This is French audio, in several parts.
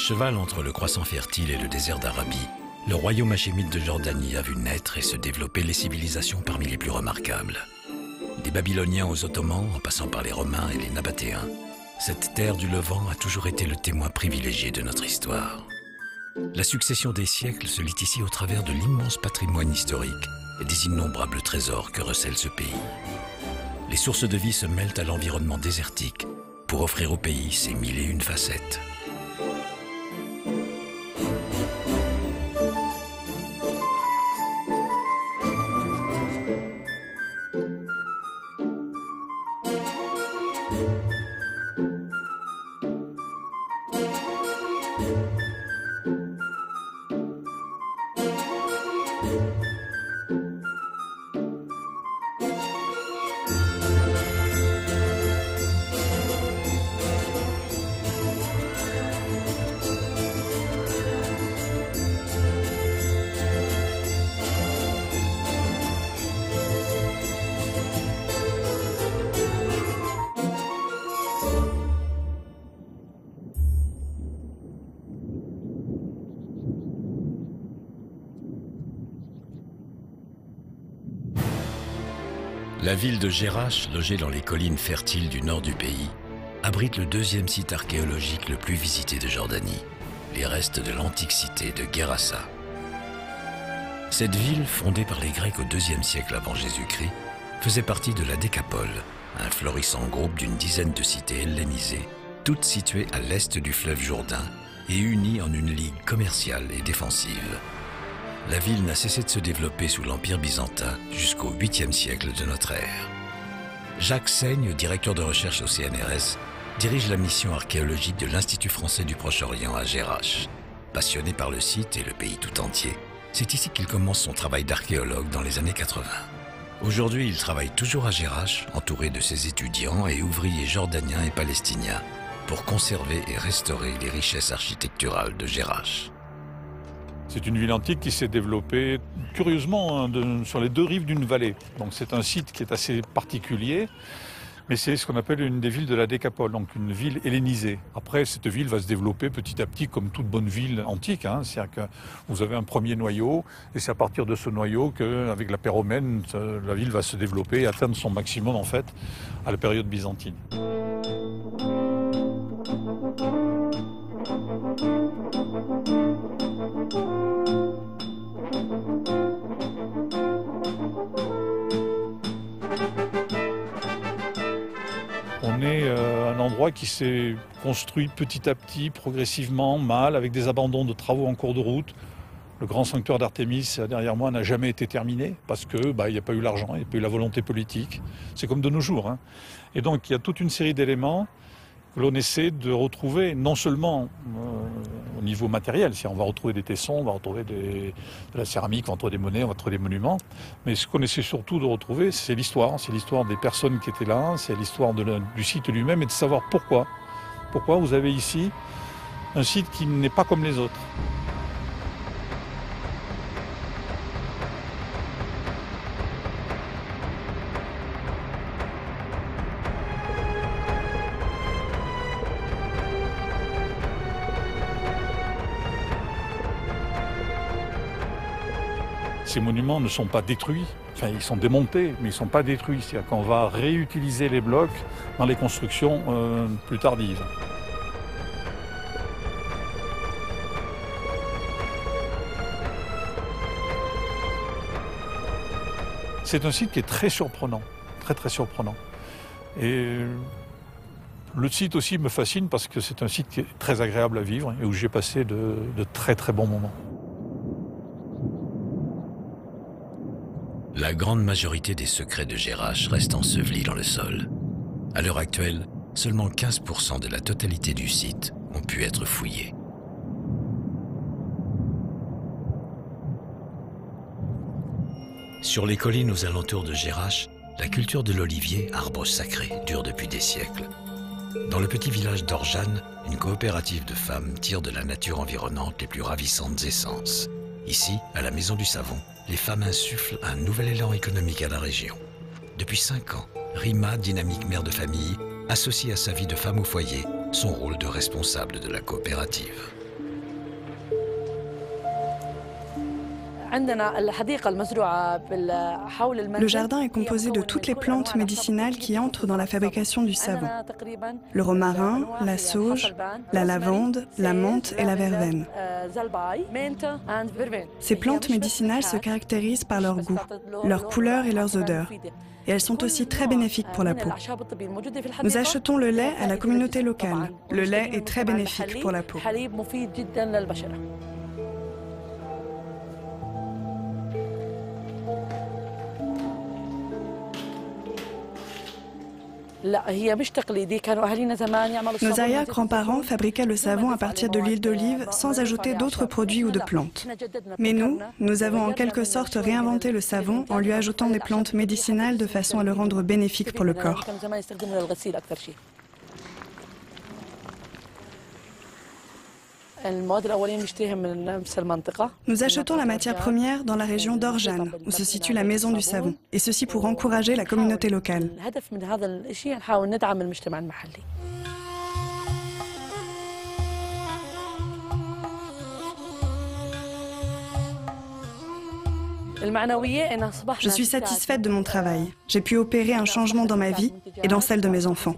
cheval entre le croissant fertile et le désert d'Arabie, le royaume hachémite de Jordanie a vu naître et se développer les civilisations parmi les plus remarquables. Des Babyloniens aux Ottomans, en passant par les Romains et les Nabatéens, cette terre du Levant a toujours été le témoin privilégié de notre histoire. La succession des siècles se lit ici au travers de l'immense patrimoine historique et des innombrables trésors que recèle ce pays. Les sources de vie se mêlent à l'environnement désertique pour offrir au pays ses 1001 facettes. La ville de Jerash, logée dans les collines fertiles du nord du pays, abrite le deuxième site archéologique le plus visité de Jordanie, les restes de l'antique cité de Gerasa. Cette ville, fondée par les Grecs au IIe siècle avant Jésus-Christ, faisait partie de la Décapole, un florissant groupe d'une dizaine de cités hellénisées, toutes situées à l'est du fleuve Jourdain et unies en une ligue commerciale et défensive. La ville n'a cessé de se développer sous l'Empire byzantin jusqu'au 8e siècle de notre ère. Jacques Seigne, directeur de recherche au CNRS, dirige la mission archéologique de l'Institut français du Proche-Orient à Jerash. Passionné par le site et le pays tout entier, c'est ici qu'il commence son travail d'archéologue dans les années 80. Aujourd'hui, il travaille toujours à Jerash, entouré de ses étudiants et ouvriers jordaniens et palestiniens, pour conserver et restaurer les richesses architecturales de Jerash. C'est une ville antique qui s'est développée curieusement sur les deux rives d'une vallée. Donc c'est un site qui est assez particulier, mais c'est ce qu'on appelle une des villes de la Décapole, donc une ville hellénisée. Après, cette ville va se développer petit à petit comme toute bonne ville antique. C'est-à-dire que vous avez un premier noyau, et c'est à partir de ce noyau qu'avec la paix romaine, la ville va se développer et atteindre son maximum en fait à la période byzantine. On est à un endroit qui s'est construit petit à petit, progressivement, mal, avec des abandons de travaux en cours de route. Le grand sanctuaire d'Artémis, derrière moi, n'a jamais été terminé parce que il n'y a pas eu l'argent, il n'y a pas eu la volonté politique. C'est comme de nos jours. Et donc, il y a toute une série d'éléments que l'on essaie de retrouver, non seulement au niveau matériel, on va retrouver des tessons, on va retrouver de la céramique, on va retrouver des monnaies, on va retrouver des monuments, mais ce qu'on essaie surtout de retrouver, c'est l'histoire des personnes qui étaient là, c'est l'histoire du site lui-même et de savoir pourquoi. Pourquoi vous avez ici un site qui n'est pas comme les autres. Ces monuments ne sont pas détruits, ils sont démontés, mais ils ne sont pas détruits. C'est-à-dire qu'on va réutiliser les blocs dans les constructions plus tardives. C'est un site qui est très surprenant, très surprenant. Et le site aussi me fascine parce que c'est un site qui est très agréable à vivre et où j'ai passé de très bons moments. La grande majorité des secrets de Jerash restent ensevelis dans le sol. À l'heure actuelle, seulement 15% de la totalité du site ont pu être fouillés. Sur les collines aux alentours de Jerash, la culture de l'olivier, arbre sacré, dure depuis des siècles. Dans le petit village d'Orjan, une coopérative de femmes tire de la nature environnante les plus ravissantes essences. Ici, à la Maison du Savon, les femmes insufflent un nouvel élan économique à la région. Depuis 5 ans, Rima, dynamique mère de famille, associe à sa vie de femme au foyer son rôle de responsable de la coopérative. Le jardin est composé de toutes les plantes médicinales qui entrent dans la fabrication du savon. Le romarin, la sauge, la lavande, la menthe et la verveine. Ces plantes médicinales se caractérisent par leur goût, leur couleur et leurs odeurs. Et elles sont aussi très bénéfiques pour la peau. Nous achetons le lait à la communauté locale. Le lait est très bénéfique pour la peau. Nos arrière-grands-parents fabriquaient le savon à partir de l'huile d'olive sans ajouter d'autres produits ou de plantes. Mais nous avons en quelque sorte réinventé le savon en lui ajoutant des plantes médicinales de façon à le rendre bénéfique pour le corps. Nous achetons la matière première dans la région d'Orjane, où se situe la maison du savon, et ceci pour encourager la communauté locale. Je suis satisfaite de mon travail. J'ai pu opérer un changement dans ma vie et dans celle de mes enfants.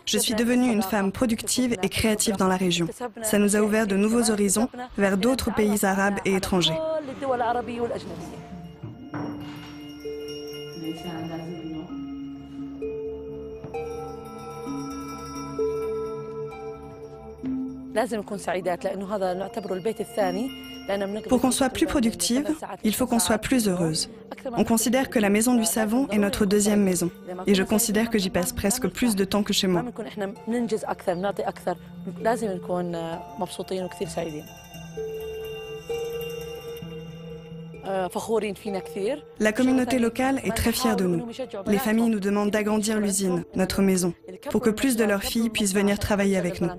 Je suis devenue une femme productive et créative dans la région. Ça nous a ouvert de nouveaux horizons vers d'autres pays arabes et étrangers. Pour qu'on soit plus productive, il faut qu'on soit plus heureuse. On considère que la maison du savon est notre deuxième maison. Et je considère que j'y passe presque plus de temps que chez moi. La communauté locale est très fière de nous. Les familles nous demandent d'agrandir l'usine, notre maison, pour que plus de leurs filles puissent venir travailler avec nous.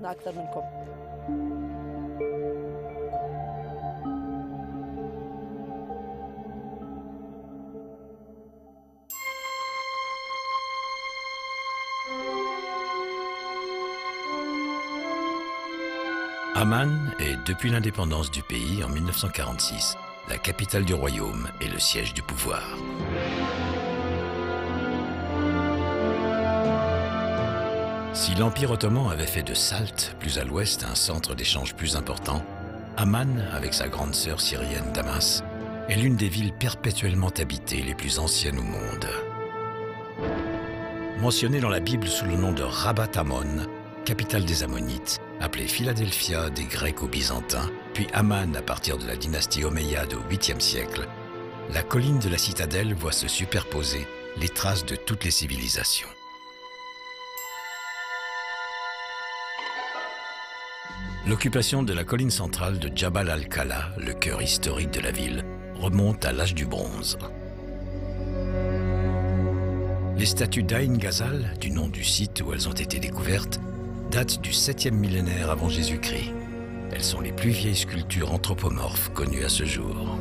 Amman est, depuis l'indépendance du pays en 1946, la capitale du royaume et le siège du pouvoir. Si l'Empire ottoman avait fait de Salt, plus à l'ouest, un centre d'échange plus important, Amman, avec sa grande sœur syrienne Damas, est l'une des villes perpétuellement habitées les plus anciennes au monde. Mentionnée dans la Bible sous le nom de Rabat Ammon, capitale des Ammonites, appelée Philadelphia des Grecs aux Byzantins, puis Amman à partir de la dynastie omeyyade au 8e siècle, la colline de la citadelle voit se superposer les traces de toutes les civilisations. L'occupation de la colline centrale de Jabal al-Kala, le cœur historique de la ville, remonte à l'âge du bronze. Les statues d'Aïn Ghazal, du nom du site où elles ont été découvertes, datent du 7e millénaire avant Jésus-Christ. Elles sont les plus vieilles sculptures anthropomorphes connues à ce jour.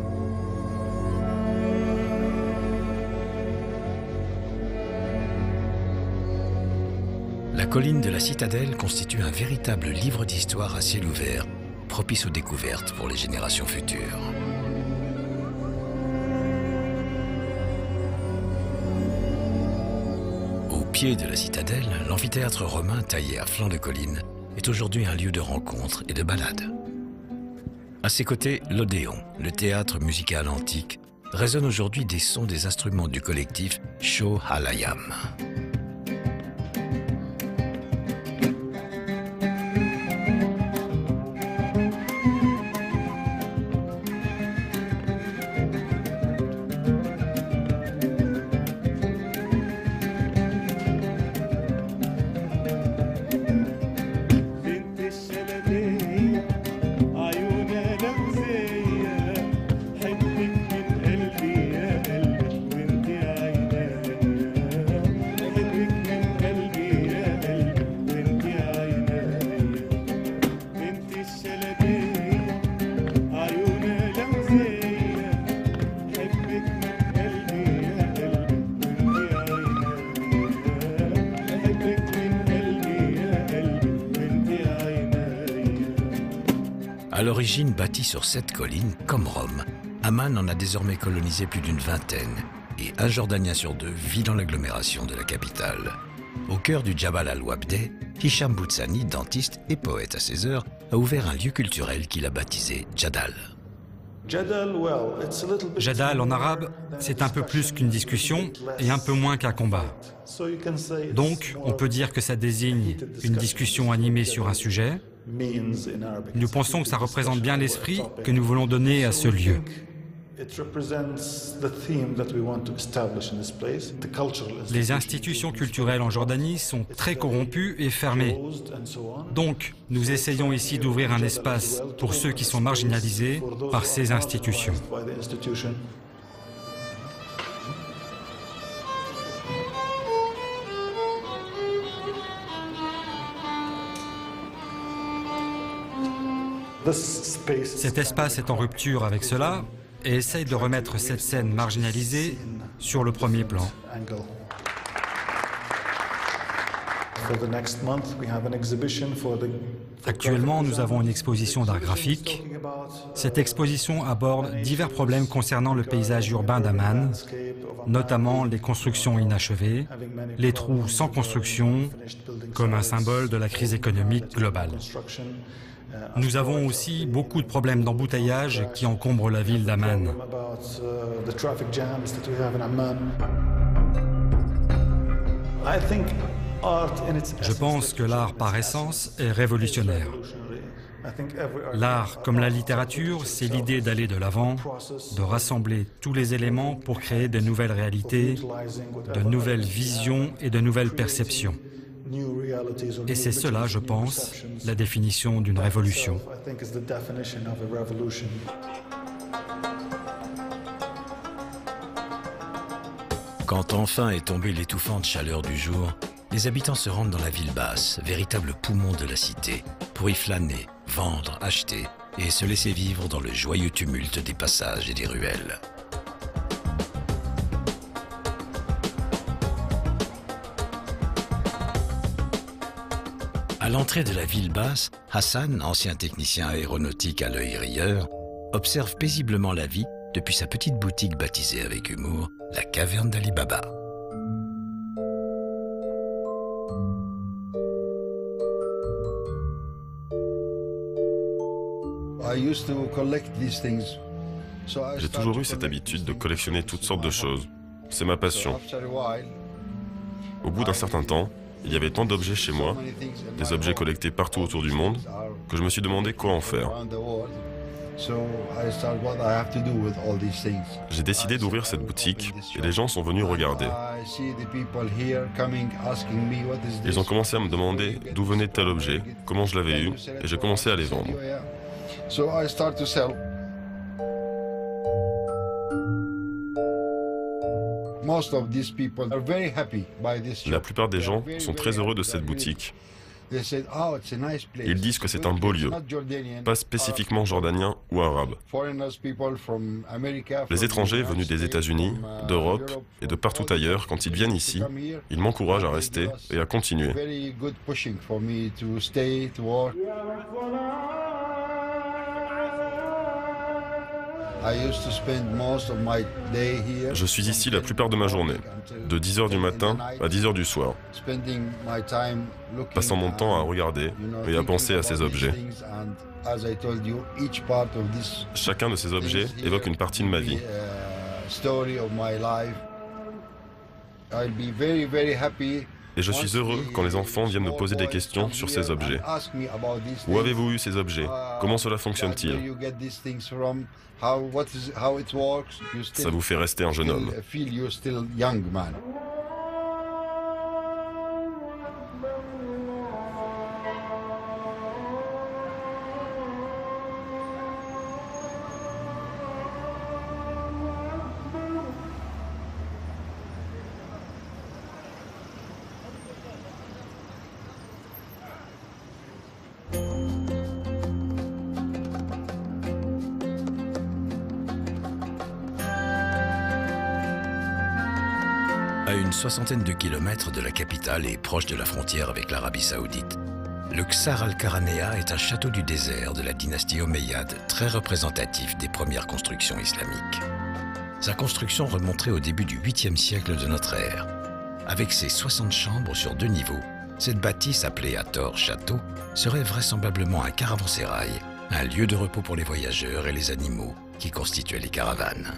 La colline de la citadelle constitue un véritable livre d'histoire à ciel ouvert, propice aux découvertes pour les générations futures. Au pied de la citadelle, l'amphithéâtre romain taillé à flanc de colline est aujourd'hui un lieu de rencontre et de balade. À ses côtés, l'Odéon, le théâtre musical antique, résonne aujourd'hui des sons des instruments du collectif Show Halayam. À l'origine bâtie sur cette colline, comme Rome, Amman en a désormais colonisé plus d'une vingtaine et un Jordanien sur deux vit dans l'agglomération de la capitale. Au cœur du Jabal al-Wabdeh, Hicham Boutsani, dentiste et poète à ses heures, a ouvert un lieu culturel qu'il a baptisé Jadal. Jadal en arabe, c'est un peu plus qu'une discussion et un peu moins qu'un combat. Donc, on peut dire que ça désigne une discussion animée sur un sujet. Nous pensons que ça représente bien l'esprit que nous voulons donner à ce lieu. Les institutions culturelles en Jordanie sont très corrompues et fermées. Donc, nous essayons ici d'ouvrir un espace pour ceux qui sont marginalisés par ces institutions. Cet espace est en rupture avec cela et essaye de remettre cette scène marginalisée sur le premier plan. Actuellement, nous avons une exposition d'art graphique. Cette exposition aborde divers problèmes concernant le paysage urbain d'Amman, notamment les constructions inachevées, les trous sans construction, comme un symbole de la crise économique globale. Nous avons aussi beaucoup de problèmes d'embouteillage qui encombrent la ville d'Amman. Je pense que l'art par essence est révolutionnaire. L'art, comme la littérature, c'est l'idée d'aller de l'avant, de rassembler tous les éléments pour créer de nouvelles réalités, de nouvelles visions et de nouvelles perceptions. Et c'est cela, je pense, la définition d'une révolution. Quand enfin est tombée l'étouffante chaleur du jour, les habitants se rendent dans la ville basse, véritable poumon de la cité, pour y flâner, vendre, acheter et se laisser vivre dans le joyeux tumulte des passages et des ruelles. À l'entrée de la ville basse, Hassan, ancien technicien aéronautique à l'œil rieur, observe paisiblement la vie depuis sa petite boutique baptisée avec humour la caverne d'Ali Baba. J'ai toujours eu cette habitude de collectionner toutes sortes de choses. C'est ma passion. Au bout d'un certain temps, il y avait tant d'objets chez moi, des objets collectés partout autour du monde, que je me suis demandé quoi en faire. J'ai décidé d'ouvrir cette boutique et les gens sont venus regarder. Ils ont commencé à me demander d'où venait tel objet, comment je l'avais eu, et j'ai commencé à les vendre. La plupart des gens sont très heureux de cette boutique. Ils disent que c'est un beau lieu, pas spécifiquement jordanien ou arabe. Les étrangers venus des États-Unis, d'Europe et de partout ailleurs, quand ils viennent ici, ils m'encouragent à rester et à continuer. Je suis ici la plupart de ma journée, de 10h du matin à 10h du soir, passant mon temps à regarder et à penser à ces objets. Chacun de ces objets évoque une partie de ma vie. Et je suis heureux quand les enfants viennent me poser des questions sur ces objets. Où avez-vous eu ces objets? Comment cela fonctionne-t-il? Ça vous fait rester un jeune homme. À une soixantaine de kilomètres de la capitale et proche de la frontière avec l'Arabie Saoudite, Le Ksar al-Karanea est un château du désert de la dynastie omeyyade, très représentatif des premières constructions islamiques. Sa construction remonterait au début du 8e siècle de notre ère. Avec ses 60 chambres sur 2 niveaux, cette bâtisse, appelée à tort château, serait vraisemblablement un caravansérail, un lieu de repos pour les voyageurs et les animaux qui constituaient les caravanes.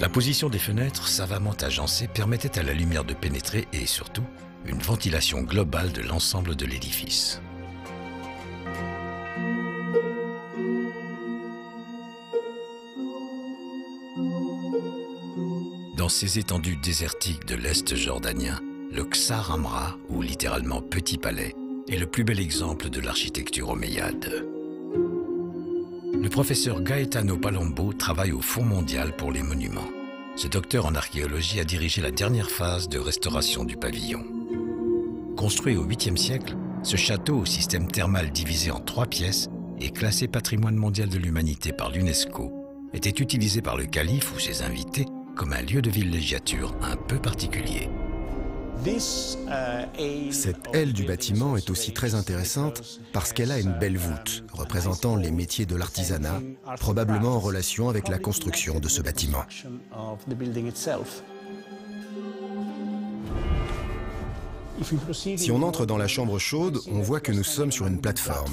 La position des fenêtres, savamment agencées, permettait à la lumière de pénétrer et, surtout, une ventilation globale de l'ensemble de l'édifice. Dans ces étendues désertiques de l'Est jordanien, le Ksar Amra, ou littéralement Petit Palais, est le plus bel exemple de l'architecture omeyyade. Le professeur Gaetano Palombo travaille au Fonds mondial pour les monuments. Ce docteur en archéologie a dirigé la dernière phase de restauration du pavillon. Construit au 8e siècle, ce château au système thermal divisé en 3 pièces et classé patrimoine mondial de l'humanité par l'UNESCO, était utilisé par le calife ou ses invités comme un lieu de villégiature un peu particulier. Cette aile du bâtiment est aussi très intéressante parce qu'elle a une belle voûte représentant les métiers de l'artisanat, probablement en relation avec la construction de ce bâtiment. Si on entre dans la chambre chaude, on voit que nous sommes sur une plateforme.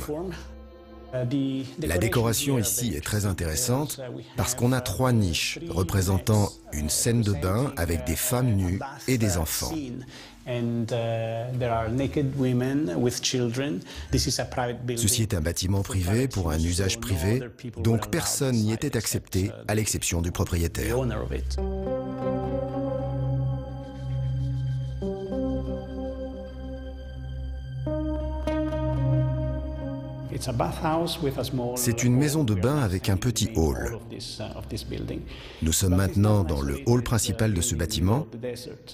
La décoration ici est très intéressante parce qu'on a 3 niches représentant une scène de bain avec des femmes nues et des enfants. Ceci est un bâtiment privé pour un usage privé, donc personne n'y était accepté à l'exception du propriétaire. C'est une maison de bain avec un petit hall. Nous sommes maintenant dans le hall principal de ce bâtiment,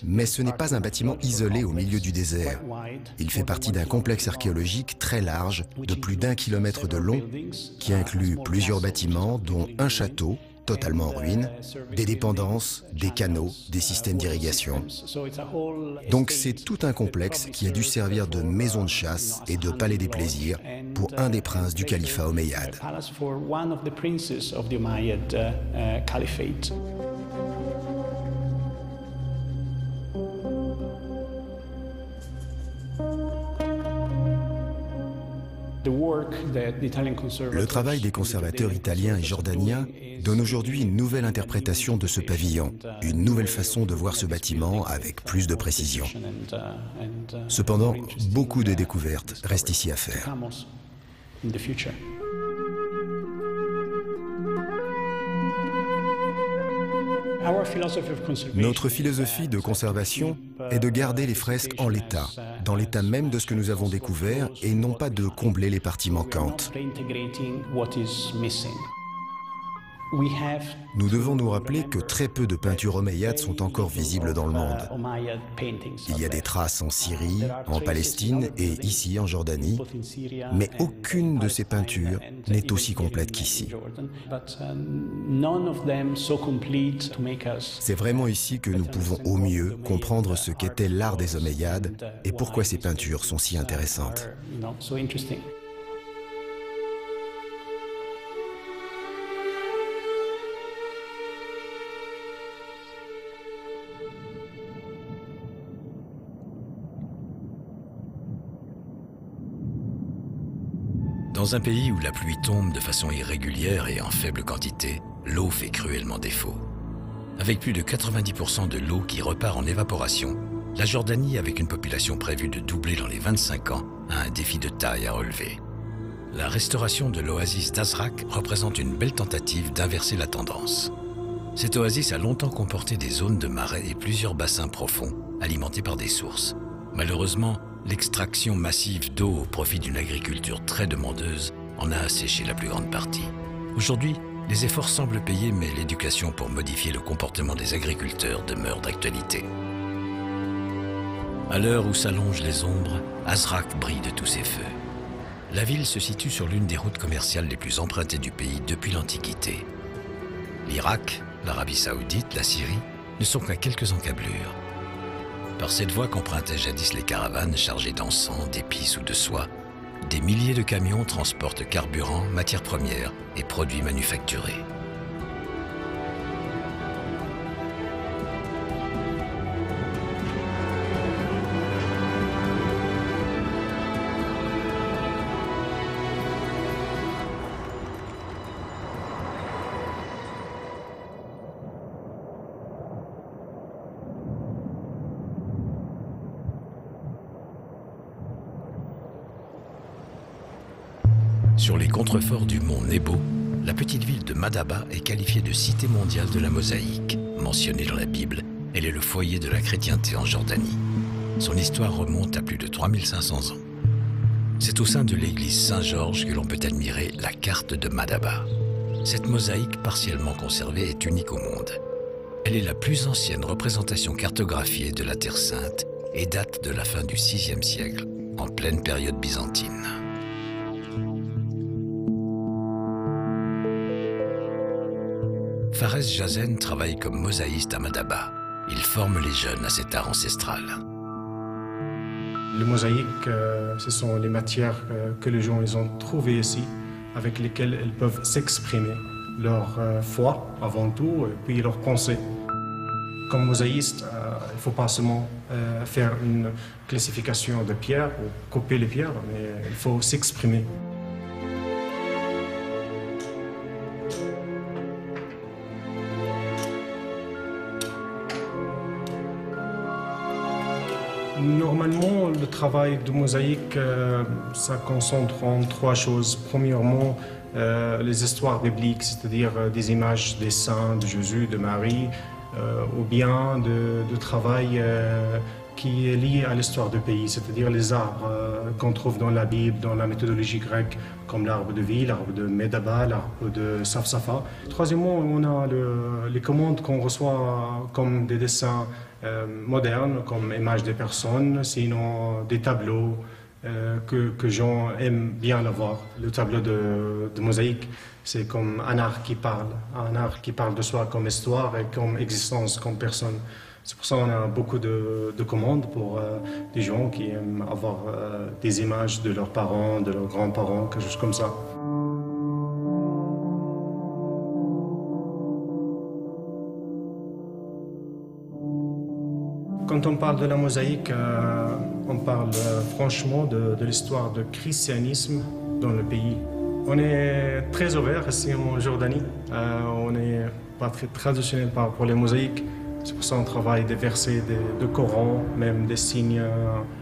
mais ce n'est pas un bâtiment isolé au milieu du désert. Il fait partie d'un complexe archéologique très large, de plus d'1 kilomètre de long, qui inclut plusieurs bâtiments, dont un château, totalement en ruine, des dépendances, des canaux, des systèmes d'irrigation. Donc c'est tout un complexe qui a dû servir de maison de chasse et de palais des plaisirs pour un des princes du califat omeyyade. Le travail des conservateurs italiens et jordaniens donne aujourd'hui une nouvelle interprétation de ce pavillon, une nouvelle façon de voir ce bâtiment avec plus de précision. Cependant, beaucoup de découvertes restent ici à faire. Notre philosophie de conservation est de garder les fresques en l'état, dans l'état même de ce que nous avons découvert, et non pas de combler les parties manquantes. Nous devons nous rappeler que très peu de peintures omeyyades sont encore visibles dans le monde. Il y a des traces en Syrie, en Palestine et ici en Jordanie, mais aucune de ces peintures n'est aussi complète qu'ici. C'est vraiment ici que nous pouvons au mieux comprendre ce qu'était l'art des Omeyyades et pourquoi ces peintures sont si intéressantes. Dans un pays où la pluie tombe de façon irrégulière et en faible quantité, l'eau fait cruellement défaut. Avec plus de 90% de l'eau qui repart en évaporation, la Jordanie, avec une population prévue de doubler dans les 25 ans, a un défi de taille à relever. La restauration de l'oasis d'Azraq représente une belle tentative d'inverser la tendance. Cette oasis a longtemps comporté des zones de marais et plusieurs bassins profonds, alimentés par des sources. Malheureusement, l'extraction massive d'eau au profit d'une agriculture très demandeuse en a asséché la plus grande partie. Aujourd'hui, les efforts semblent payer, mais l'éducation pour modifier le comportement des agriculteurs demeure d'actualité. À l'heure où s'allongent les ombres, Azraq brille de tous ses feux. La ville se situe sur l'une des routes commerciales les plus empruntées du pays depuis l'Antiquité. L'Irak, l'Arabie Saoudite, la Syrie ne sont qu'à quelques encablures. Par cette voie qu'empruntaient jadis les caravanes chargées d'encens, d'épices ou de soie, des milliers de camions transportent carburant, matières premières et produits manufacturés. Sur les contreforts du mont Nebo, la petite ville de Madaba est qualifiée de cité mondiale de la mosaïque. Mentionnée dans la Bible, elle est le foyer de la chrétienté en Jordanie. Son histoire remonte à plus de 3500 ans. C'est au sein de l'église Saint-Georges que l'on peut admirer la carte de Madaba. Cette mosaïque partiellement conservée est unique au monde. Elle est la plus ancienne représentation cartographiée de la Terre Sainte et date de la fin du VIe siècle, en pleine période byzantine. Fares Jazen travaille comme mosaïste à Madaba. Il forme les jeunes à cet art ancestral. Les mosaïques, ce sont les matières que les gens ils ont trouvées ici, avec lesquelles ils peuvent s'exprimer leur foi avant tout, et puis leur pensée. Comme mosaïste, il ne faut pas seulement faire une classification de pierres ou couper les pierres, mais il faut s'exprimer. Normalement, le travail de mosaïque, ça concentre en trois choses. Premièrement, les histoires bibliques, c'est-à-dire des images des saints, de Jésus, de Marie, ou bien de travail qui est lié à l'histoire du pays, c'est-à-dire les arbres qu'on trouve dans la Bible, dans la méthodologie grecque, comme l'arbre de vie, l'arbre de Medaba, l'arbre de Safsafa. Troisièmement, on a les commandes qu'on reçoit comme des dessins modernes, comme images des personnes, sinon des tableaux que gens aiment bien voir. Le tableau de mosaïque, c'est comme un art qui parle de soi comme histoire et comme existence, comme personne. C'est pour ça qu'on a beaucoup de commandes pour des gens qui aiment avoir des images de leurs parents, de leurs grands-parents, quelque chose comme ça. Quand on parle de la mosaïque, on parle franchement de l'histoire du christianisme dans le pays. On est très ouvert ici en Jordanie. On n'est pas très traditionnel pour les mosaïques. C'est pour ça qu'on travaille des versets de Coran, même des signes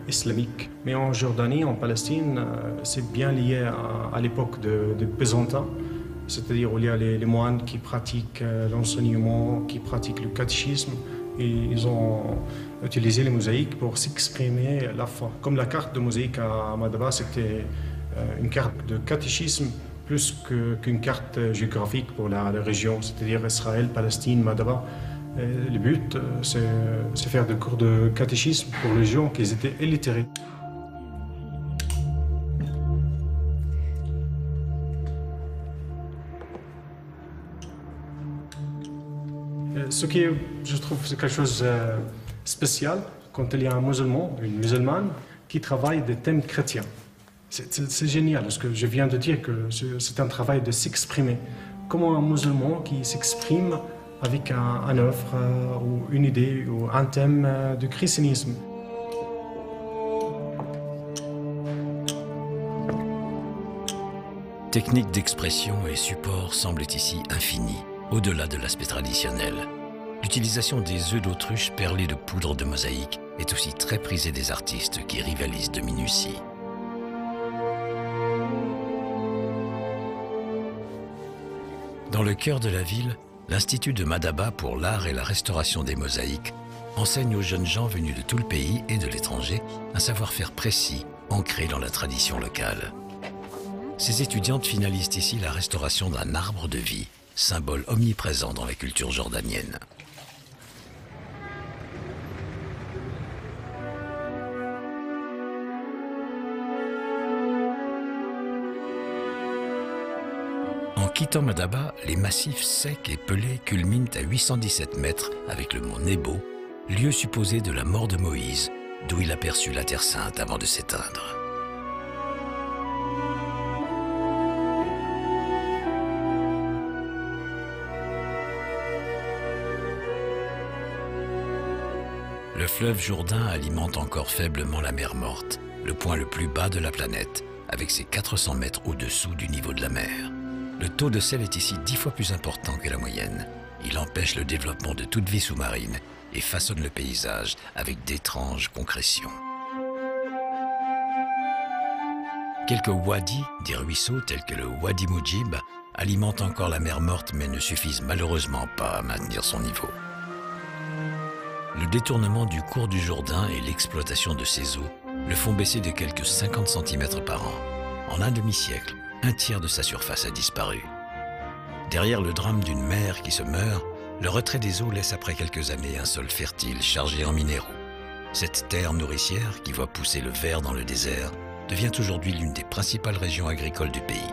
islamiques. Mais en Jordanie, en Palestine, c'est bien lié à l'époque des Byzantins. C'est-à-dire où il y a les moines qui pratiquent l'enseignement, qui pratiquent le catéchisme. Et ils ont utilisé les mosaïques pour s'exprimer la foi. Comme la carte de mosaïque à Madaba, c'était une carte de catéchisme plus qu'une carte géographique pour la région, c'est-à-dire Israël, Palestine, Madaba. Et le but, c'est faire des cours de catéchisme pour les gens qui étaient illitérés. Ce qui, je trouve, c'est quelque chose de spécial quand il y a un musulman, une musulmane, qui travaille des thèmes chrétiens. C'est génial, parce que je viens de dire que c'est un travail de s'exprimer. Comment un musulman qui s'exprime avec un œuvre ou une idée ou un thème du christianisme. Technique d'expression et support semblent ici infinis, au-delà de l'aspect traditionnel. L'utilisation des œufs d'autruche perlés de poudre de mosaïque est aussi très prisée des artistes qui rivalisent de minutie. Dans le cœur de la ville, l'Institut de Madaba pour l'art et la restauration des mosaïques enseigne aux jeunes gens venus de tout le pays et de l'étranger un savoir-faire précis, ancré dans la tradition locale. Ces étudiantes finalisent ici la restauration d'un arbre de vie, symbole omniprésent dans la culture jordanienne. En quittant Madaba, les massifs secs et pelés culminent à 817 mètres avec le mont Nebo, lieu supposé de la mort de Moïse, d'où il aperçut la Terre Sainte avant de s'éteindre. Le fleuve Jourdain alimente encore faiblement la mer Morte, le point le plus bas de la planète, avec ses 400 mètres au-dessous du niveau de la mer. Le taux de sel est ici 10 fois plus important que la moyenne. Il empêche le développement de toute vie sous-marine et façonne le paysage avec d'étranges concrétions. Quelques wadis, des ruisseaux tels que le Wadi Moujib, alimentent encore la mer Morte mais ne suffisent malheureusement pas à maintenir son niveau. Le détournement du cours du Jourdain et l'exploitation de ses eaux le font baisser de quelques 50 cm par an. En un demi-siècle, un tiers de sa surface a disparu. Derrière le drame d'une mer qui se meurt, le retrait des eaux laisse après quelques années un sol fertile chargé en minéraux. Cette terre nourricière qui voit pousser le verre dans le désert devient aujourd'hui l'une des principales régions agricoles du pays.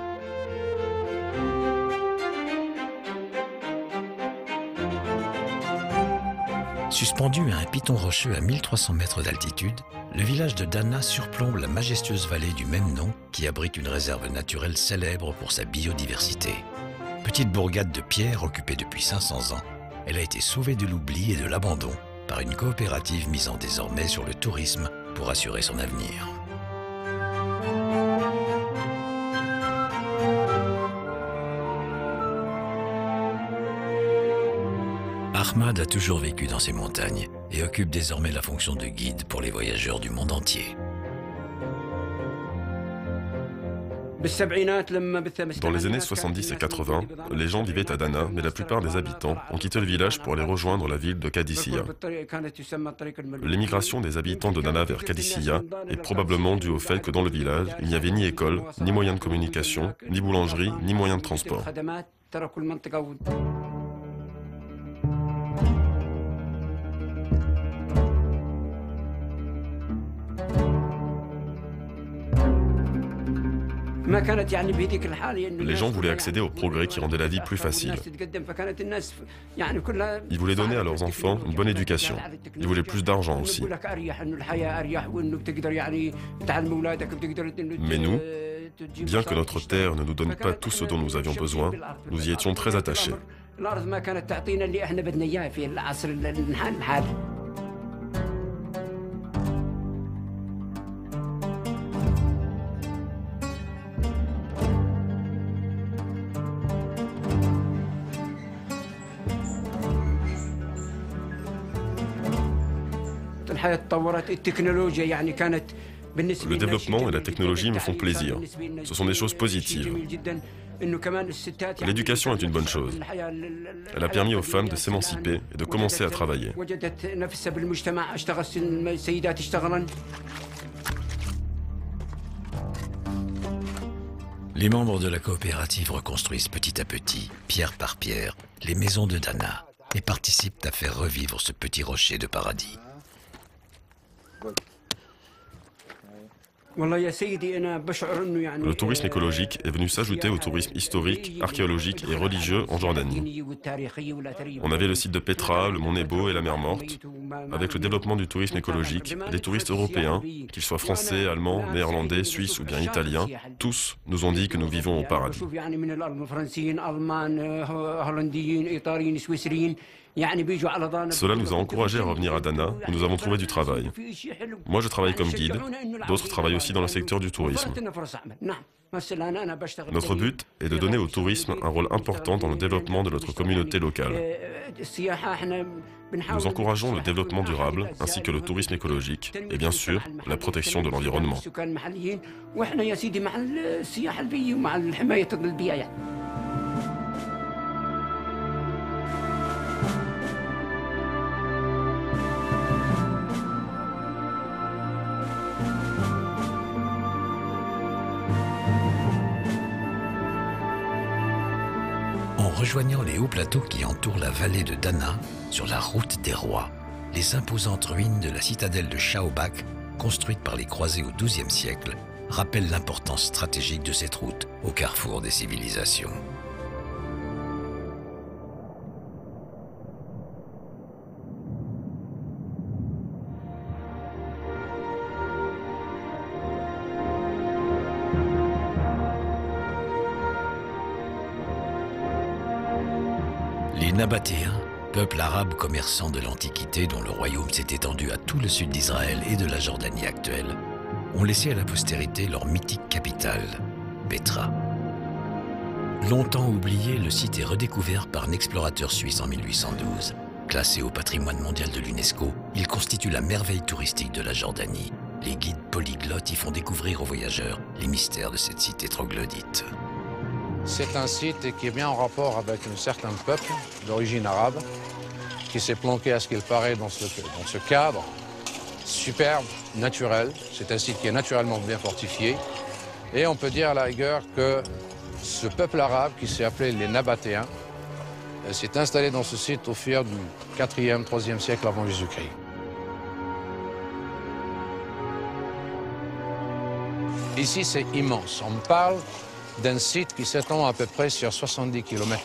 Suspendu à un piton rocheux à 1300 mètres d'altitude, le village de Dana surplombe la majestueuse vallée du même nom qui abrite une réserve naturelle célèbre pour sa biodiversité. Petite bourgade de pierre occupée depuis 500 ans, elle a été sauvée de l'oubli et de l'abandon par une coopérative misant désormais sur le tourisme pour assurer son avenir. Ahmad a toujours vécu dans ces montagnes et occupe désormais la fonction de guide pour les voyageurs du monde entier. Dans les années 70 et 80, les gens vivaient à Dana, mais la plupart des habitants ont quitté le village pour aller rejoindre la ville de Qadisiyah. L'émigration des habitants de Dana vers Qadisiyah est probablement due au fait que dans le village, il n'y avait ni école, ni moyen de communication, ni boulangerie, ni moyen de transport. Les gens voulaient accéder au progrès qui rendait la vie plus facile. Ils voulaient donner à leurs enfants une bonne éducation. Ils voulaient plus d'argent aussi. Mais nous, bien que notre terre ne nous donne pas tout ce dont nous avions besoin, nous y étions très attachés. Le développement et la technologie me font plaisir. Ce sont des choses positives. L'éducation est une bonne chose. Elle a permis aux femmes de s'émanciper et de commencer à travailler. Les membres de la coopérative reconstruisent petit à petit, pierre par pierre, les maisons de Dana et participent à faire revivre ce petit rocher de paradis. Le tourisme écologique est venu s'ajouter au tourisme historique, archéologique et religieux en Jordanie. On avait le site de Petra, le mont Nebo et la mer Morte. Avec le développement du tourisme écologique, les touristes européens, qu'ils soient français, allemands, néerlandais, suisses ou bien italiens, tous nous ont dit que nous vivons au paradis. Cela nous a encouragés à revenir à Dana où nous avons trouvé du travail. Moi, je travaille comme guide, d'autres travaillent aussi dans le secteur du tourisme. Notre but est de donner au tourisme un rôle important dans le développement de notre communauté locale. Nous encourageons le développement durable ainsi que le tourisme écologique et bien sûr la protection de l'environnement. En rejoignant les hauts plateaux qui entourent la vallée de Dana, sur la route des rois, les imposantes ruines de la citadelle de Shaobak, construite par les croisés au XIIe siècle, rappellent l'importance stratégique de cette route au carrefour des civilisations. Les Nabatéens, peuple arabe commerçant de l'Antiquité dont le royaume s'est étendu à tout le sud d'Israël et de la Jordanie actuelle, ont laissé à la postérité leur mythique capitale, Pétra. Longtemps oublié, le site est redécouvert par un explorateur suisse en 1812. Classé au patrimoine mondial de l'UNESCO, il constitue la merveille touristique de la Jordanie. Les guides polyglottes y font découvrir aux voyageurs les mystères de cette cité troglodyte. C'est un site qui est bien en rapport avec un certain peuple d'origine arabe qui s'est planqué à ce qu'il paraît dans ce cadre superbe, naturel. C'est un site qui est naturellement bien fortifié. Et on peut dire à la rigueur que ce peuple arabe qui s'est appelé les Nabatéens s'est installé dans ce site au fil du 4e, 3e siècle avant Jésus-Christ. Ici, c'est immense. On parle d'un site qui s'étend à peu près sur 70 km².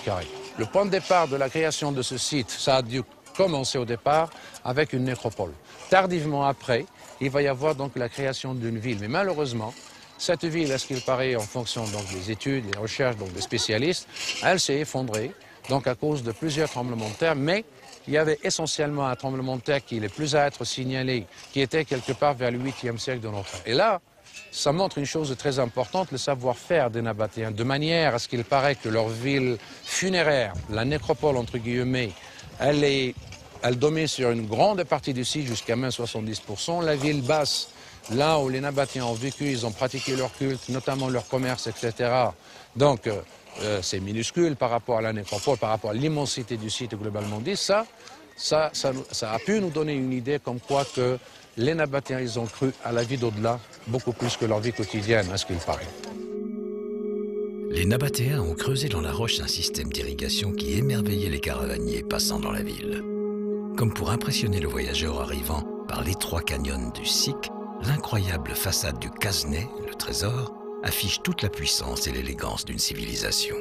Le point de départ de la création de ce site, ça a dû commencer au départ avec une nécropole. Tardivement après, il va y avoir donc la création d'une ville. Mais malheureusement, cette ville, à ce qu'il paraît en fonction donc, des études, des recherches donc, des spécialistes, elle s'est effondrée donc, à cause de plusieurs tremblements de terre. Mais il y avait essentiellement un tremblement de terre qui est le plus à être signalé, qui était quelque part vers le 8e siècle de notre ère. Et là, ça montre une chose de très importante, le savoir-faire des Nabatéens, de manière à ce qu'il paraît que leur ville funéraire, la nécropole entre guillemets, elle domine sur une grande partie du site, jusqu'à même 70%. La ville basse, là où les Nabatéens ont vécu, ils ont pratiqué leur culte, notamment leur commerce, etc. Donc, c'est minuscule par rapport à la nécropole, par rapport à l'immensité du site globalement dit. Ça a pu nous donner une idée comme quoi que les Nabatéens, ils ont cru à la vie d'au-delà, beaucoup plus que leur vie quotidienne, à ce qu'il paraît. Les Nabatéens ont creusé dans la roche un système d'irrigation qui émerveillait les caravaniers passant dans la ville. Comme pour impressionner le voyageur arrivant par l'étroit canyon du Sik, l'incroyable façade du Kasné, le trésor, affiche toute la puissance et l'élégance d'une civilisation.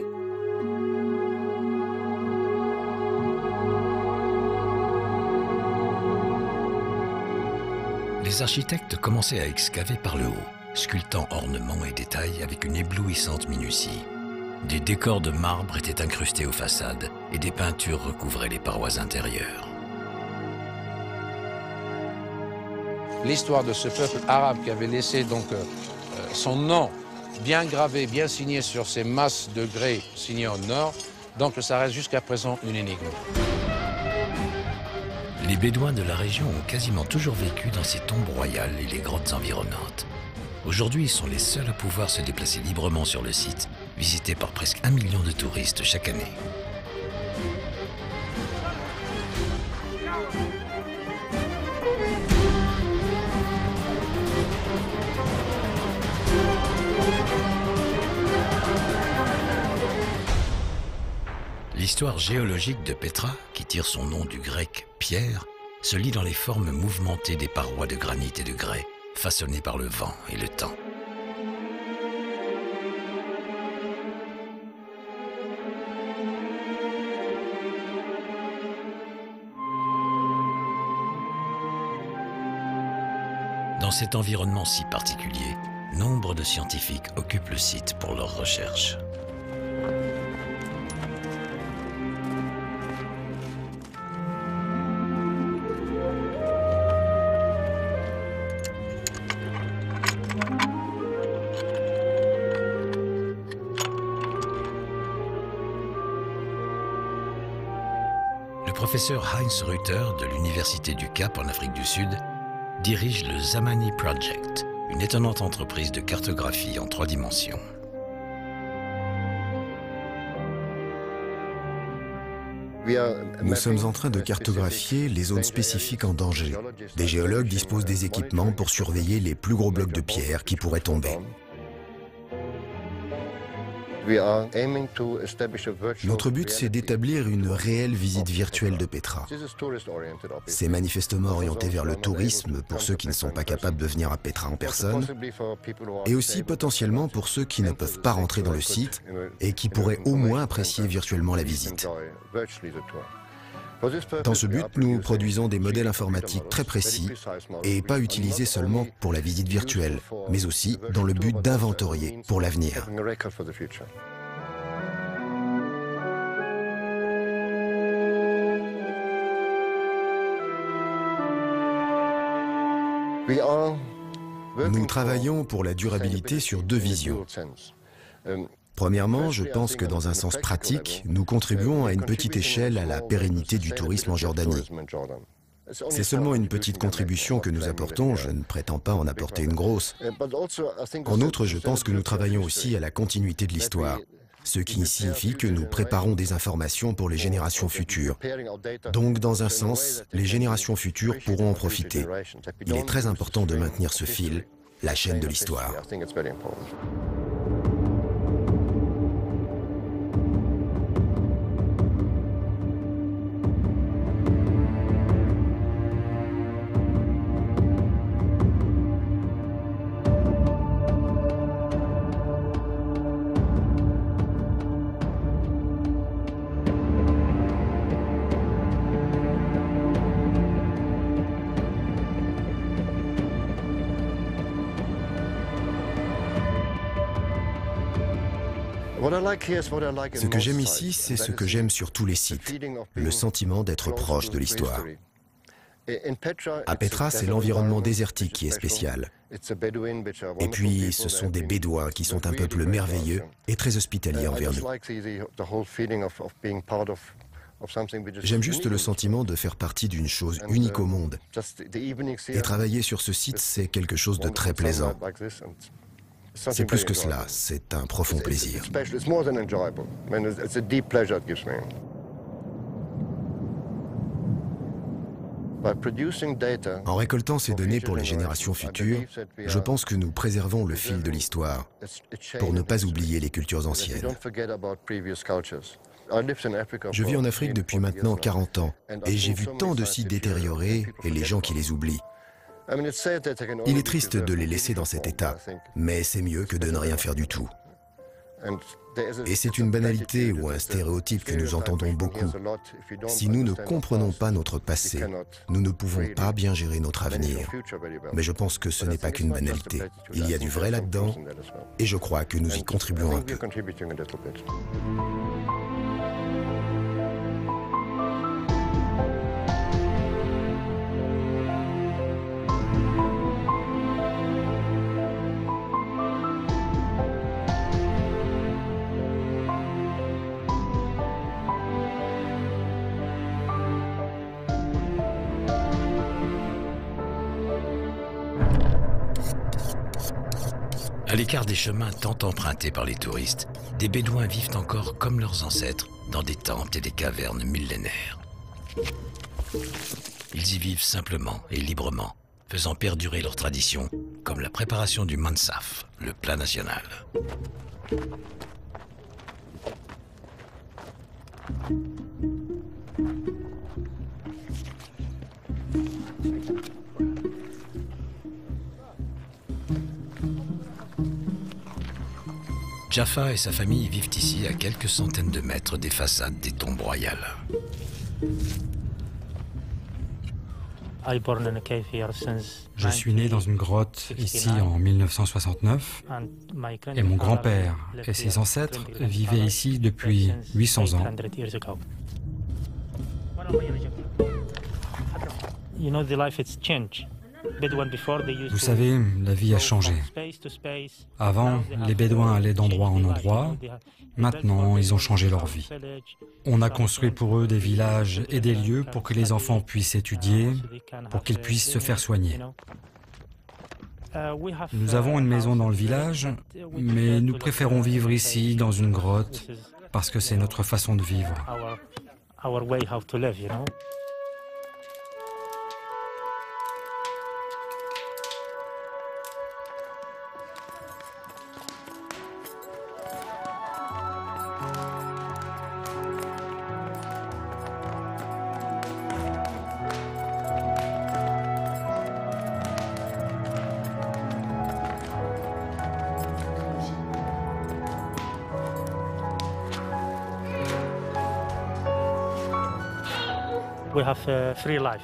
Les architectes commençaient à excaver par le haut, sculptant ornements et détails avec une éblouissante minutie. Des décors de marbre étaient incrustés aux façades et des peintures recouvraient les parois intérieures. L'histoire de ce peuple arabe qui avait laissé donc son nom bien gravé, bien signé sur ces masses de grès signées au nord, donc ça reste jusqu'à présent une énigme. Les Bédouins de la région ont quasiment toujours vécu dans ces tombes royales et les grottes environnantes. Aujourd'hui, ils sont les seuls à pouvoir se déplacer librement sur le site, visité par presque 1 million de touristes chaque année. L'histoire géologique de Pétra, qui tire son nom du grec « pierre », se lit dans les formes mouvementées des parois de granit et de grès, façonnées par le vent et le temps. Dans cet environnement si particulier, nombre de scientifiques occupent le site pour leurs recherches. Le professeur Heinz Rütter de l'Université du Cap en Afrique du Sud dirige le Zamani Project, une étonnante entreprise de cartographie en 3 dimensions. Nous sommes en train de cartographier les zones spécifiques en danger. Des géologues disposent des équipements pour surveiller les plus gros blocs de pierre qui pourraient tomber. Notre but, c'est d'établir une réelle visite virtuelle de Pétra. C'est manifestement orienté vers le tourisme pour ceux qui ne sont pas capables de venir à Pétra en personne, et aussi potentiellement pour ceux qui ne peuvent pas rentrer dans le site et qui pourraient au moins apprécier virtuellement la visite. Dans ce but, nous produisons des modèles informatiques très précis et pas utilisés seulement pour la visite virtuelle, mais aussi dans le but d'inventorier pour l'avenir. Nous travaillons pour la durabilité sur deux visions. Premièrement, je pense que dans un sens pratique, nous contribuons à une petite échelle à la pérennité du tourisme en Jordanie. C'est seulement une petite contribution que nous apportons, je ne prétends pas en apporter une grosse. En outre, je pense que nous travaillons aussi à la continuité de l'histoire, ce qui signifie que nous préparons des informations pour les générations futures. Donc, dans un sens, les générations futures pourront en profiter. Il est très important de maintenir ce fil, la chaîne de l'histoire. Ce que j'aime ici, c'est ce que j'aime sur tous les sites, le sentiment d'être proche de l'histoire. À Petra, c'est l'environnement désertique qui est spécial. Et puis, ce sont des Bédouins qui sont un peuple merveilleux et très hospitalier envers nous. J'aime juste le sentiment de faire partie d'une chose unique au monde. Et travailler sur ce site, c'est quelque chose de très plaisant. C'est plus que cela, c'est un profond plaisir. En récoltant ces données pour les générations futures, je pense que nous préservons le fil de l'histoire pour ne pas oublier les cultures anciennes. Je vis en Afrique depuis maintenant 40 ans et j'ai vu tant de sites détériorés et les gens qui les oublient. Il est triste de les laisser dans cet état, mais c'est mieux que de ne rien faire du tout. Et c'est une banalité ou un stéréotype que nous entendons beaucoup. Si nous ne comprenons pas notre passé, nous ne pouvons pas bien gérer notre avenir. Mais je pense que ce n'est pas qu'une banalité. Il y a du vrai là-dedans, et je crois que nous y contribuons un peu. À l'écart des chemins tant empruntés par les touristes, des Bédouins vivent encore comme leurs ancêtres dans des tentes et des cavernes millénaires. Ils y vivent simplement et librement, faisant perdurer leurs traditions, comme la préparation du mansaf, le plat national. Jaffa et sa famille vivent ici à quelques centaines de mètres des façades des tombes royales. Je suis né dans une grotte ici en 1969 et mon grand-père et ses ancêtres vivaient ici depuis 800 ans. Vous savez, la vie a changé. Avant, les Bédouins allaient d'endroit en endroit. Maintenant, ils ont changé leur vie. On a construit pour eux des villages et des lieux pour que les enfants puissent étudier, pour qu'ils puissent se faire soigner. Nous avons une maison dans le village, mais nous préférons vivre ici, dans une grotte, parce que c'est notre façon de vivre.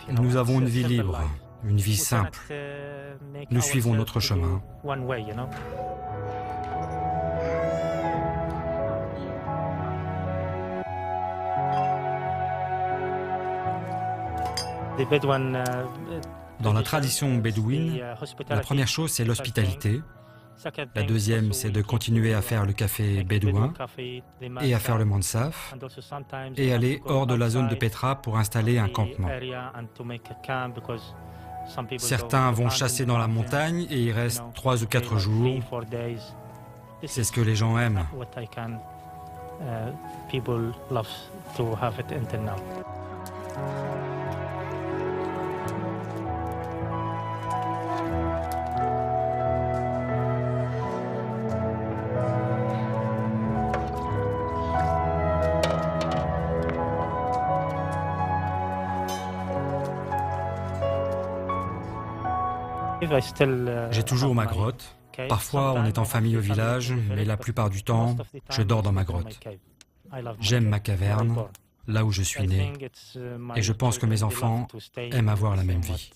Nous avons une vie libre, une vie simple. Nous suivons notre chemin. Dans la tradition bédouine, la première chose, c'est l'hospitalité. La deuxième, c'est de continuer à faire le café bédouin et à faire le mansaf et aller hors de la zone de Petra pour installer un campement. Certains vont chasser dans la montagne et y restent 3 ou 4 jours. C'est ce que les gens aiment. J'ai toujours ma grotte. Parfois, on est en famille au village, mais la plupart du temps, je dors dans ma grotte. J'aime ma caverne, là où je suis né, et je pense que mes enfants aiment avoir la même vie.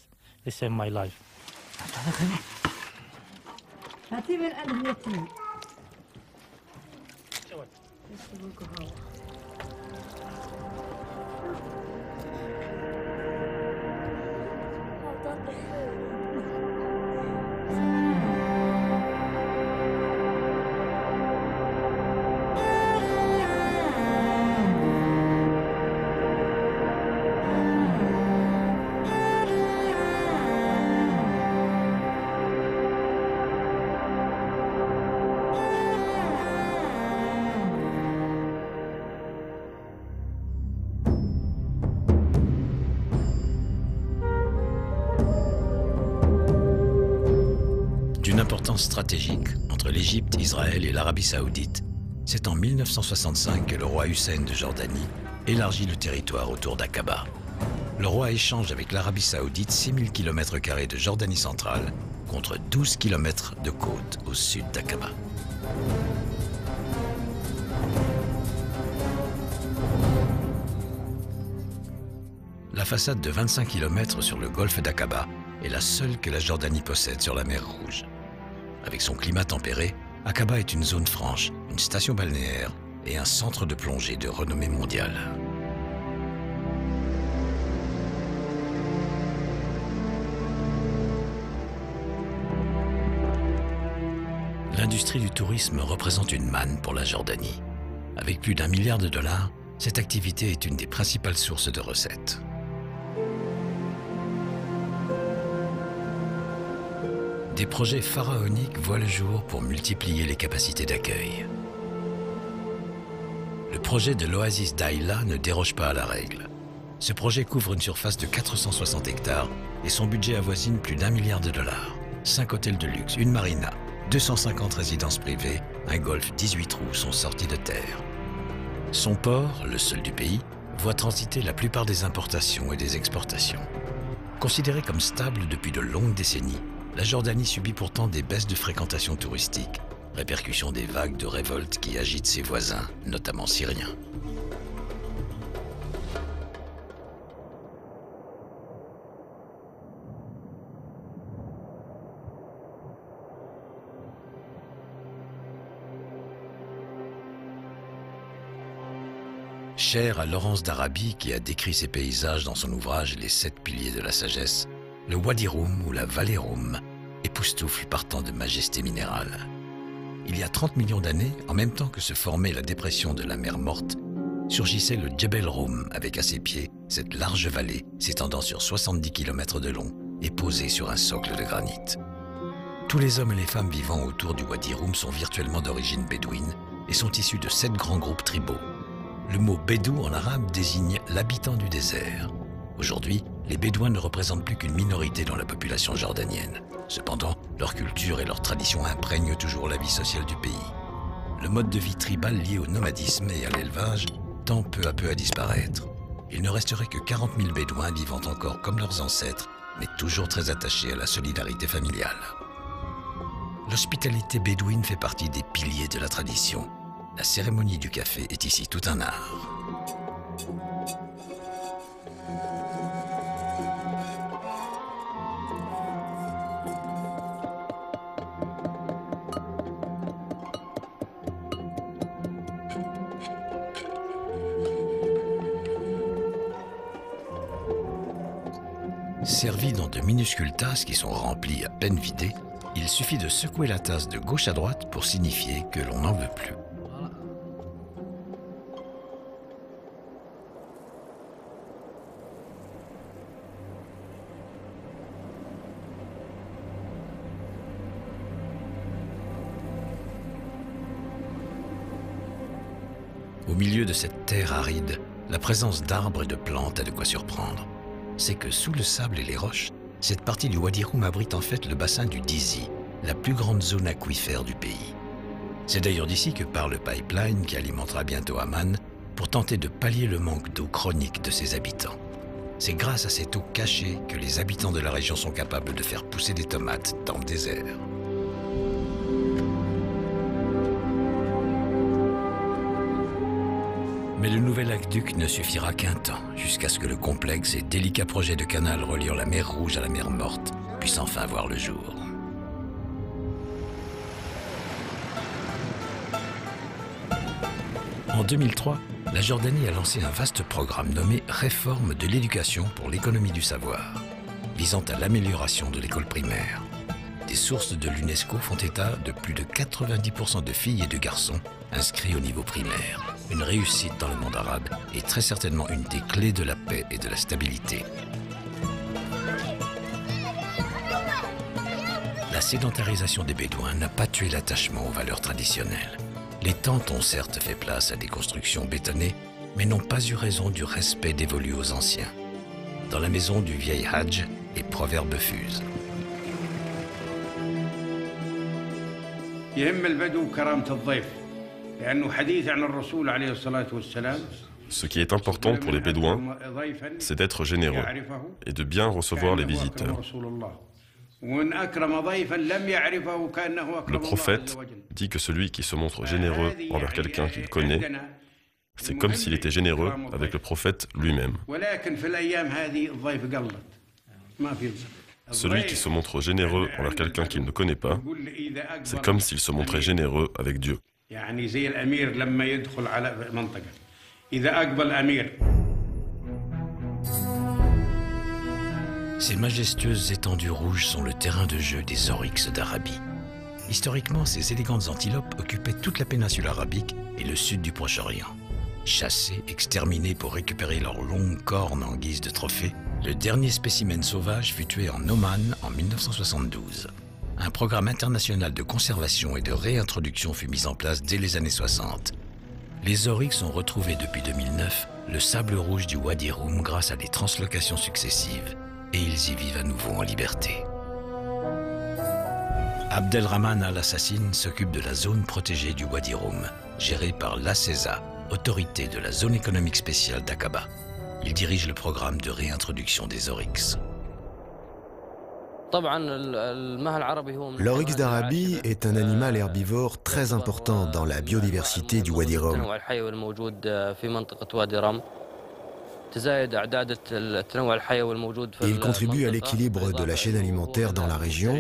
D'une importance stratégique entre l'Égypte, Israël et l'Arabie saoudite, c'est en 1965 que le roi Hussein de Jordanie élargit le territoire autour d'Aqaba. Le roi échange avec l'Arabie saoudite 6000 km² de Jordanie centrale contre 12 km de côte au sud d'Aqaba. La façade de 25 km sur le golfe d'Aqaba est la seule que la Jordanie possède sur la mer Rouge. Avec son climat tempéré, Aqaba est une zone franche, une station balnéaire et un centre de plongée de renommée mondiale. L'industrie du tourisme représente une manne pour la Jordanie. Avec plus d'1 milliard de dollars, cette activité est une des principales sources de recettes. Des projets pharaoniques voient le jour pour multiplier les capacités d'accueil. Le projet de l'oasis d'Aïla ne déroge pas à la règle. Ce projet couvre une surface de 460 hectares et son budget avoisine plus d'1 milliard de dollars. 5 hôtels de luxe, une marina, 250 résidences privées, un golfe 18 trous sont sortis de terre. Son port, le seul du pays, voit transiter la plupart des importations et des exportations. Considérée comme stable depuis de longues décennies, la Jordanie subit pourtant des baisses de fréquentation touristique, répercussion des vagues de révolte qui agitent ses voisins, notamment syriens. Cher à Laurence d'Arabie, qui a décrit ces paysages dans son ouvrage « Les 7 piliers de la sagesse », le Wadi Rum ou la vallée Rum époustoufle par tant de majesté minérale. Il y a 30 millions d'années, en même temps que se formait la dépression de la mer Morte, surgissait le Djebel Rum avec à ses pieds cette large vallée s'étendant sur 70 km de long et posée sur un socle de granit. Tous les hommes et les femmes vivant autour du Wadi Rum sont virtuellement d'origine bédouine et sont issus de 7 grands groupes tribaux. Le mot bédou en arabe désigne l'habitant du désert. Aujourd'hui, les Bédouins ne représentent plus qu'une minorité dans la population jordanienne. Cependant, leur culture et leurs traditions imprègnent toujours la vie sociale du pays. Le mode de vie tribal lié au nomadisme et à l'élevage tend peu à peu à disparaître. Il ne resterait que 40 000 Bédouins vivant encore comme leurs ancêtres, mais toujours très attachés à la solidarité familiale. L'hospitalité bédouine fait partie des piliers de la tradition. La cérémonie du café est ici tout un art. Servis dans de minuscules tasses qui sont remplies à peine vidées, il suffit de secouer la tasse de gauche à droite pour signifier que l'on n'en veut plus. Au milieu de cette terre aride, la présence d'arbres et de plantes a de quoi surprendre. C'est que sous le sable et les roches, cette partie du Wadi Rum abrite en fait le bassin du Dizi, la plus grande zone aquifère du pays. C'est d'ailleurs d'ici que part le pipeline qui alimentera bientôt Amman pour tenter de pallier le manque d'eau chronique de ses habitants. C'est grâce à cette eau cachée que les habitants de la région sont capables de faire pousser des tomates dans le désert. Mais le nouvel aqueduc ne suffira qu'un temps, jusqu'à ce que le complexe et délicat projet de canal reliant la mer Rouge à la mer Morte puisse enfin voir le jour. En 2003, la Jordanie a lancé un vaste programme nommé Réforme de l'éducation pour l'économie du savoir, visant à l'amélioration de l'école primaire. Des sources de l'UNESCO font état de plus de 90% de filles et de garçons inscrits au niveau primaire. Une réussite dans le monde arabe est très certainement une des clés de la paix et de la stabilité. La sédentarisation des Bédouins n'a pas tué l'attachement aux valeurs traditionnelles. Les tentes ont certes fait place à des constructions bétonnées, mais n'ont pas eu raison du respect dévolu aux anciens. Dans la maison du vieil Hadj, les proverbes fusent. Ce qui est important pour les Bédouins, c'est d'être généreux et de bien recevoir les visiteurs. Le prophète dit que celui qui se montre généreux envers quelqu'un qu'il connaît, c'est comme s'il était généreux avec le prophète lui-même. Celui qui se montre généreux envers quelqu'un qu'il ne connaît pas, c'est comme s'il se montrait généreux avec Dieu. Ces majestueuses étendues rouges sont le terrain de jeu des oryx d'Arabie. Historiquement, ces élégantes antilopes occupaient toute la péninsule arabique et le sud du Proche-Orient. Chassées, exterminées pour récupérer leurs longues cornes en guise de trophée, le dernier spécimen sauvage fut tué en Oman en 1972. Un programme international de conservation et de réintroduction fut mis en place dès les années 60. Les oryx ont retrouvé depuis 2009 le sable rouge du Wadi Rum grâce à des translocations successives, et ils y vivent à nouveau en liberté. Abdelrahman Al-Assassin s'occupe de la zone protégée du Wadi Rum, gérée par l'ACESA, autorité de la zone économique spéciale d'Aqaba. Il dirige le programme de réintroduction des oryx. L'oryx d'Arabie est un animal herbivore très important dans la biodiversité du Wadi Rum. Il contribue à l'équilibre de la chaîne alimentaire dans la région,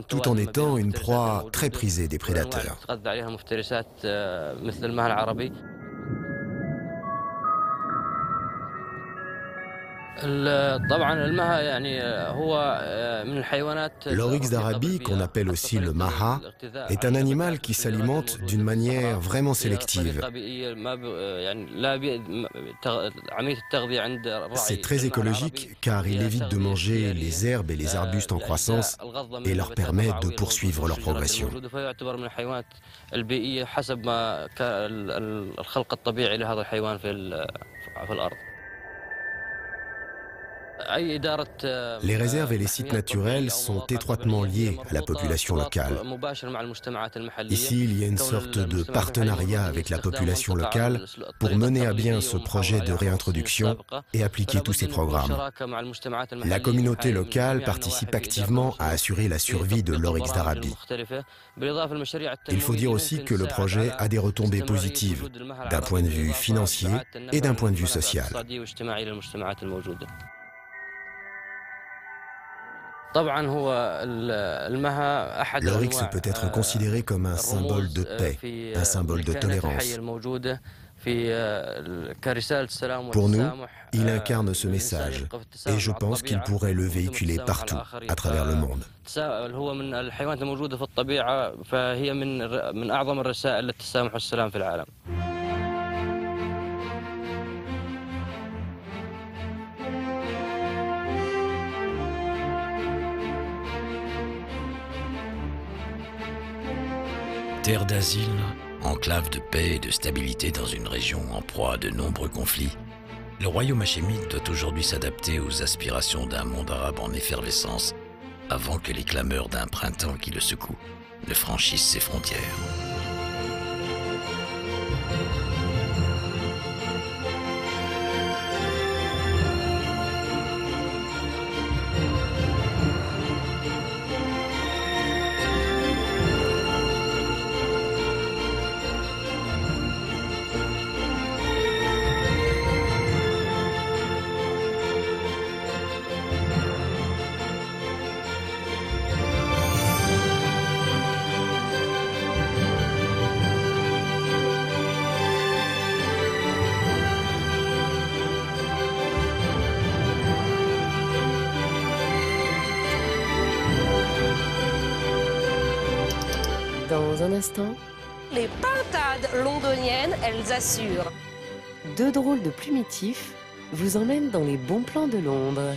tout en étant une proie très prisée des prédateurs. L'oryx d'Arabie, qu'on appelle aussi le maha, est un animal qui s'alimente d'une manière vraiment sélective. C'est très écologique car il évite de manger les herbes et les arbustes en croissance et leur permet de poursuivre leur progression. Les réserves et les sites naturels sont étroitement liés à la population locale. Ici, il y a une sorte de partenariat avec la population locale pour mener à bien ce projet de réintroduction et appliquer tous ces programmes. La communauté locale participe activement à assurer la survie de l'oryx d'Arabie. Il faut dire aussi que le projet a des retombées positives d'un point de vue financier et d'un point de vue social. L'oryx peut être considéré comme un symbole de paix, un symbole de tolérance. Pour nous, il incarne ce message et je pense qu'il pourrait le véhiculer partout à travers le monde. Terre d'asile, enclave de paix et de stabilité dans une région en proie à de nombreux conflits, le royaume hachémite doit aujourd'hui s'adapter aux aspirations d'un monde arabe en effervescence avant que les clameurs d'un printemps qui le secoue ne franchissent ses frontières. Dans un instant, les pintades londoniennes, elles assurent. Deux drôles de plumitifs vous emmènent dans les bons plans de Londres.